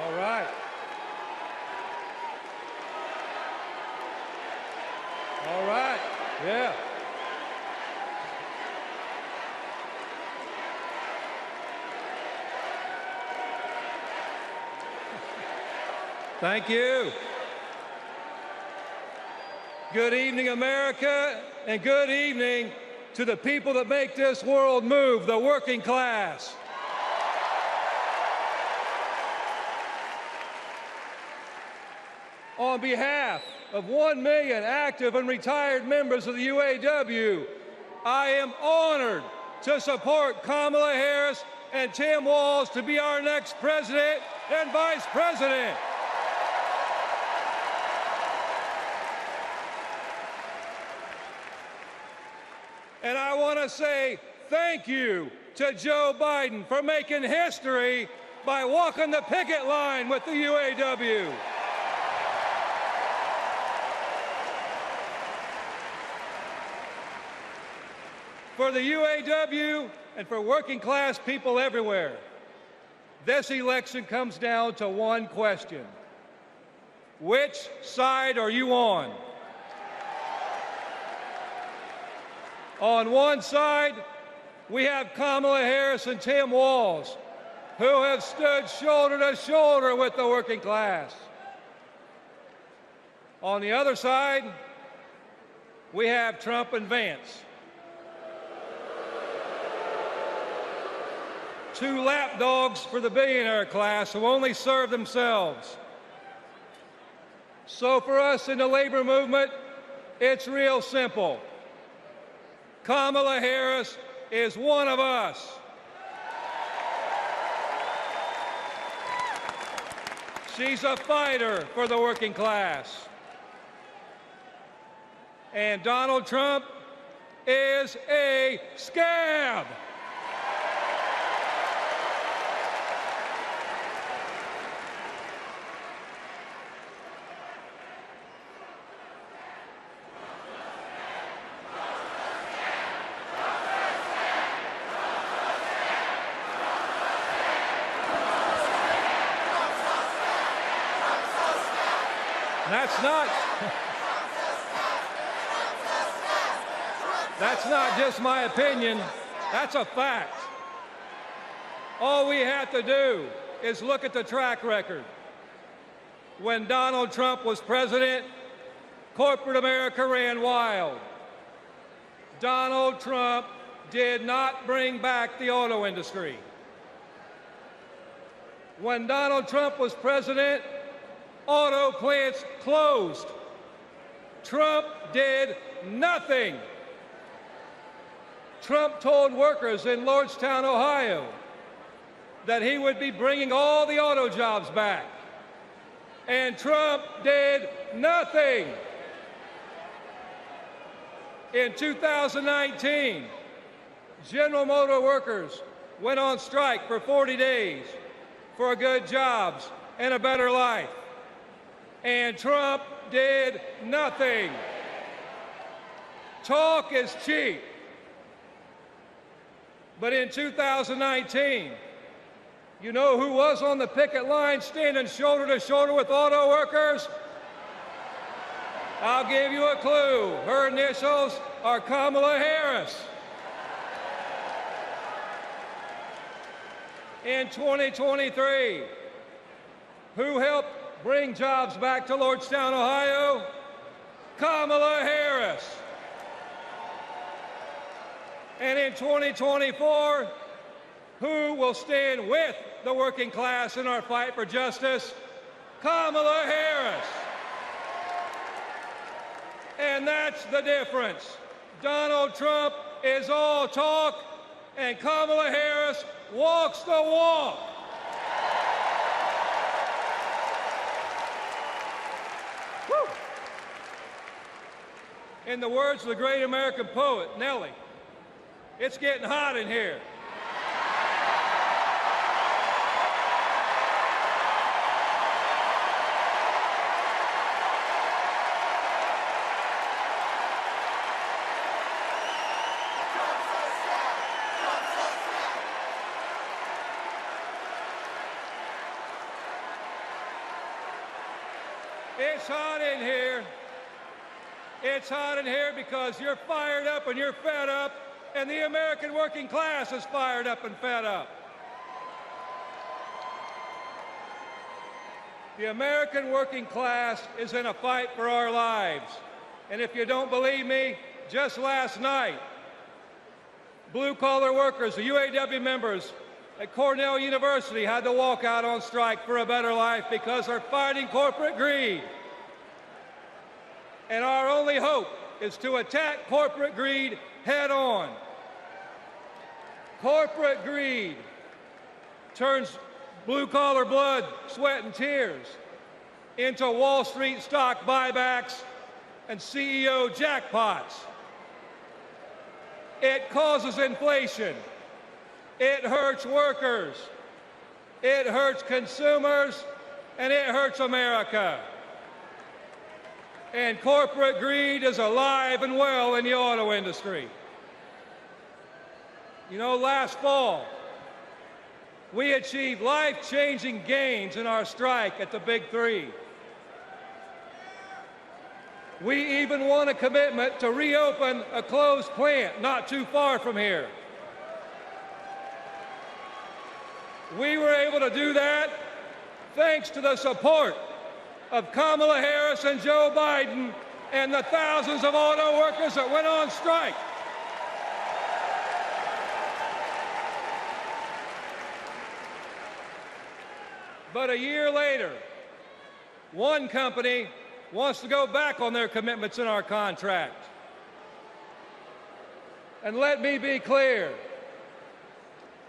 All right. All right. Yeah. Thank you. Good evening, America, and good evening to the people that make this world move, the working class. On behalf of 1 million active and retired members of the UAW, I am honored to support Kamala Harris and Tim Walz to be our next president and vice president. And I want to say thank you to Joe Biden for making history by walking the picket line with the UAW. For the UAW and for working class people everywhere, this election comes down to one question. Which side are you on? On one side, we have Kamala Harris and Tim Walz, who have stood shoulder to shoulder with the working class. On the other side, we have Trump and Vance, two lapdogs for the billionaire class who only serve themselves. So for us in the labor movement, it's real simple. Kamala Harris is one of us. She's a fighter for the working class. And Donald Trump is a scab. That's not just my opinion, that's a fact. All we have to do is look at the track record. When Donald Trump was president, corporate America ran wild. Donald Trump did not bring back the auto industry. When Donald Trump was president, auto plants closed. Trump did nothing. Trump told workers in Lordstown, Ohio, that he would be bringing all the auto jobs back. And Trump did nothing. In 2019, General Motor workers went on strike for 40 days for good jobs and a better life. And Trump did nothing. Talk is cheap. But in 2019, you know who was on the picket line standing shoulder to shoulder with auto workers? I'll give you a clue. Her initials are Kamala Harris. In 2023, who helped bring jobs back to Lordstown, Ohio? Kamala Harris. And in 2024, who will stand with the working class in our fight for justice? Kamala Harris. And that's the difference. Donald Trump is all talk, and Kamala Harris walks the walk. Woo. In the words of the great American poet, Nellie, it's getting hot in here. It's hot in here. It's hot in here because you're fired up and you're fed up, and the American working class is fired up and fed up. The American working class is in a fight for our lives. And if you don't believe me, just last night, blue-collar workers, the UAW members at Cornell University had to walk out on strike for a better life because they're fighting corporate greed. And our only hope is to attack corporate greed head on. Corporate greed turns blue-collar blood, sweat, and tears into Wall Street stock buybacks and CEO jackpots. It causes inflation. It hurts workers. It hurts consumers, and it hurts America. And corporate greed is alive and well in the auto industry. You know, last fall, we achieved life-changing gains in our strike at the Big Three. We even won a commitment to reopen a closed plant not too far from here. We were able to do that thanks to the support of Kamala Harris and Joe Biden and the thousands of auto workers that went on strike. But a year later, one company wants to go back on their commitments in our contract. And let me be clear,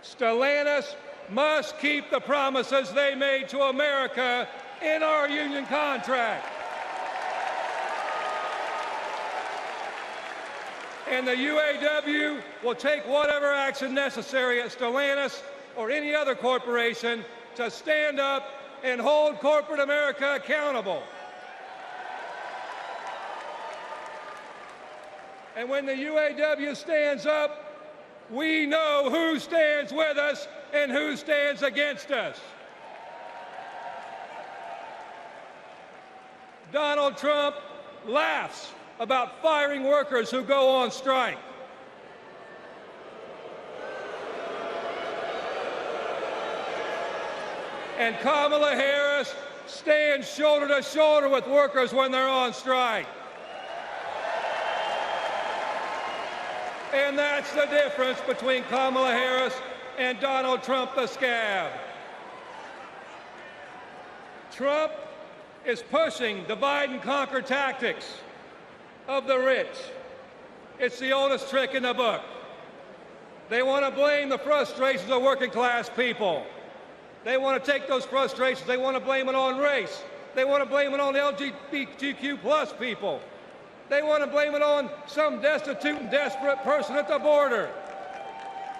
Stellantis must keep the promises they made to America in our union contract. And the UAW will take whatever action necessary at Stellantis or any other corporation to stand up and hold corporate America accountable. And when the UAW stands up, we know who stands with us and who stands against us. Donald Trump laughs about firing workers who go on strike. And Kamala Harris stands shoulder to shoulder with workers when they're on strike. And that's the difference between Kamala Harris and Donald Trump the scab. Trump is pushing divide and conquer tactics of the rich. It's the oldest trick in the book. They want to blame the frustrations of working class people. They want to take those frustrations, they want to blame it on race. They want to blame it on LGBTQ plus people. They want to blame it on some destitute and desperate person at the border.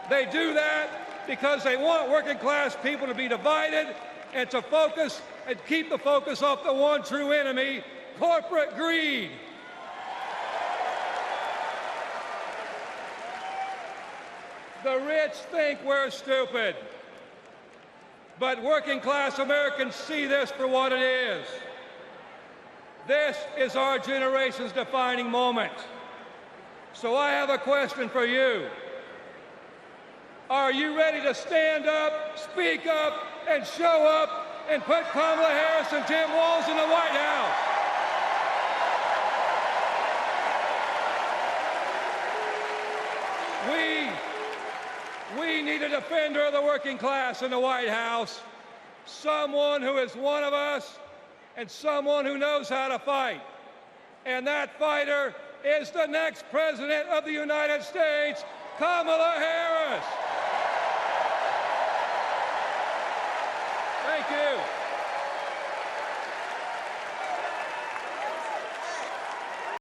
They do that because they want working class people to be divided and to focus and keep the focus off the one true enemy, corporate greed. The rich think we're stupid, but working class Americans see this for what it is. This is our generation's defining moment. So I have a question for you. Are you ready to stand up, speak up, and show up and put Kamala Harris and Tim Walz in the White House? We need a defender of the working class in the White House, someone who is one of us and someone who knows how to fight. And that fighter is the next President of the United States, Kamala Harris. Thank you.